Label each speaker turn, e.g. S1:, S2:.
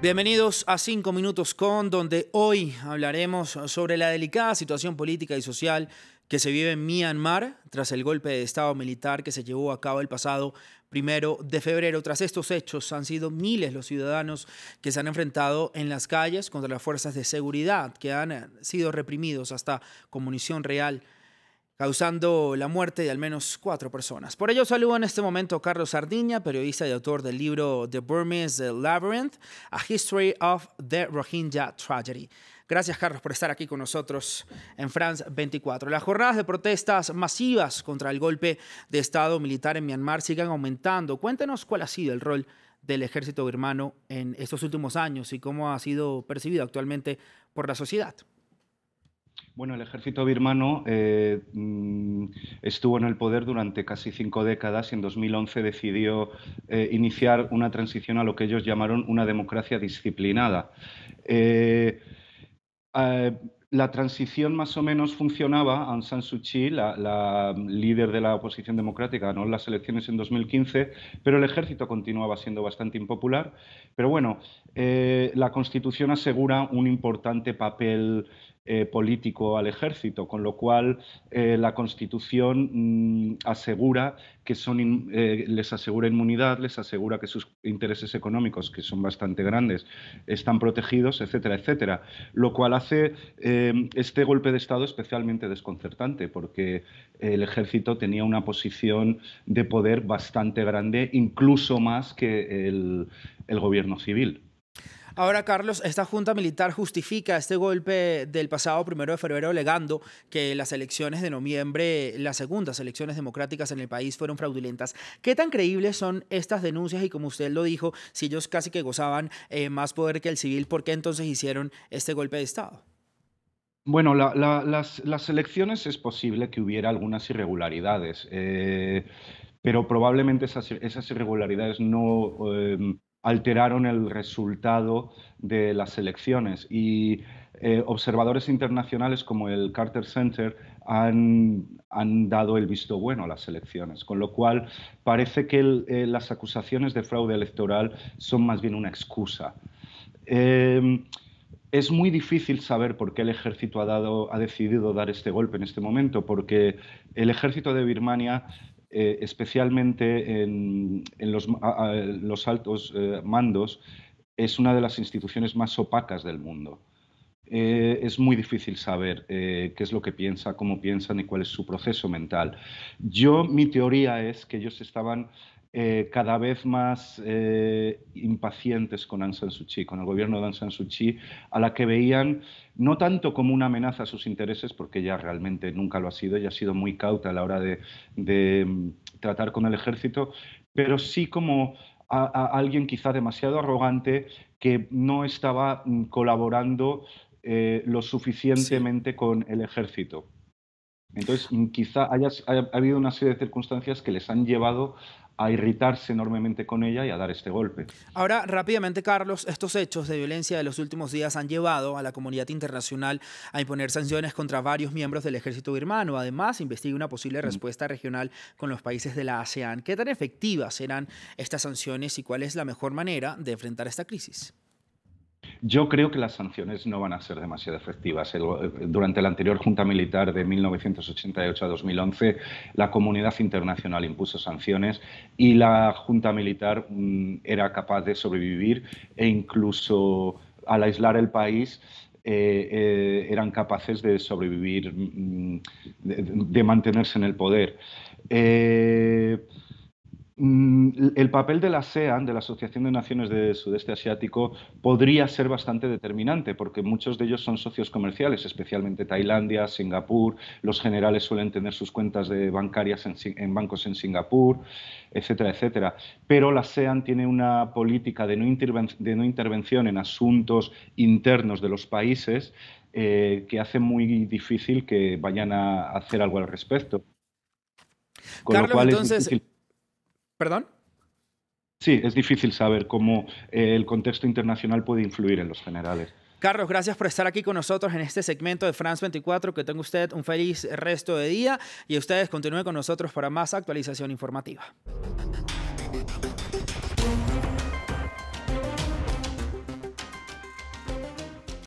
S1: Bienvenidos a 5 Minutos con, donde hoy hablaremos sobre la delicada situación política y social que se vive en Myanmar tras el golpe de Estado militar que se llevó a cabo el pasado 1 de febrero. Tras estos hechos, han sido miles los ciudadanos que se han enfrentado en las calles contra las fuerzas de seguridad, que han sido reprimidos hasta con munición real, causando la muerte de al menos 4 personas. Por ello saludo en este momento a Carlos Sardiña, periodista y autor del libro The Burmese Labyrinth, A History of the Rohingya Tragedy. Gracias, Carlos, por estar aquí con nosotros en France 24. Las jornadas de protestas masivas contra el golpe de Estado militar en Myanmar siguen aumentando. Cuéntenos cuál ha sido el rol del ejército birmano en estos últimos años y cómo ha sido percibido actualmente por la sociedad.
S2: Bueno, el ejército birmano estuvo en el poder durante casi 5 décadas y en 2011 decidió iniciar una transición a lo que ellos llamaron una democracia disciplinada. La transición más o menos funcionaba. Aung San Suu Kyi, la líder de la oposición democrática, ganó las elecciones en 2015, pero el ejército continuaba siendo bastante impopular. Pero bueno, la Constitución asegura un importante papel político al ejército, con lo cual la Constitución asegura que les asegura inmunidad, les asegura que sus intereses económicos, que son bastante grandes, están protegidos, etcétera, etcétera. Lo cual hace este golpe de Estado especialmente desconcertante, porque el ejército tenía una posición de poder bastante grande, incluso más que el gobierno civil.
S1: Ahora, Carlos, esta junta militar justifica este golpe del pasado 1 de febrero alegando que las elecciones de noviembre, las segundas elecciones democráticas en el país, fueron fraudulentas. ¿Qué tan creíbles son estas denuncias? Y como usted lo dijo, si ellos casi que gozaban más poder que el civil, ¿por qué entonces hicieron este golpe de Estado?
S2: Bueno, las elecciones es posible que hubiera algunas irregularidades, pero probablemente esas irregularidades no alteraron el resultado de las elecciones. Y observadores internacionales como el Carter Center han dado el visto bueno a las elecciones, con lo cual parece que las acusaciones de fraude electoral son más bien una excusa. Es muy difícil saber por qué el ejército ha decidido dar este golpe en este momento, porque el ejército de Birmania, especialmente en los altos mandos, es una de las instituciones más opacas del mundo. Es muy difícil saber qué es lo que piensa, cómo piensan y cuál es su proceso mental. Mi teoría es que ellos estaban cada vez más impacientes con Aung San Suu Kyi, con el gobierno de Aung San Suu Kyi, a la que veían no tanto como una amenaza a sus intereses, porque ella realmente nunca lo ha sido, ella ha sido muy cauta a la hora de tratar con el ejército, pero sí como a alguien quizá demasiado arrogante que no estaba colaborando lo
S1: Sí.
S2: suficientemente con el ejército. Entonces, quizá ha habido una serie de circunstancias que les han llevado a irritarse enormemente con ella y a dar este golpe.
S1: Ahora, rápidamente, Carlos, estos hechos de violencia de los últimos días han llevado a la comunidad internacional a imponer sanciones contra varios miembros del ejército birmano. Además, investiga una posible respuesta regional con los países de la ASEAN. ¿Qué tan efectivas serán estas sanciones y cuál es la mejor manera de enfrentar esta crisis?
S2: Yo creo que las sanciones no van a ser demasiado efectivas. Durante la anterior junta militar de 1988 a 2011, la comunidad internacional impuso sanciones y la junta militar era capaz de sobrevivir e incluso al aislar el país eran capaces de sobrevivir, de mantenerse en el poder. El papel de la ASEAN, de la Asociación de Naciones del Sudeste Asiático, podría ser bastante determinante, porque muchos de ellos son socios comerciales, especialmente Tailandia, Singapur. Los generales suelen tener sus cuentas bancarias en bancos en Singapur, etcétera, etcétera. Pero la ASEAN tiene una política de no intervención en asuntos internos de los países que hace muy difícil que vayan a hacer algo al respecto. Con lo
S1: Carlos,
S2: cual es
S1: entonces,
S2: difícil.
S1: perdón.
S2: Sí, es difícil saber cómo el contexto internacional puede influir en los generales.
S1: Carlos, gracias por estar aquí con nosotros en este segmento de France 24. Que tenga usted un feliz resto de día y ustedes continúen con nosotros para más actualización informativa.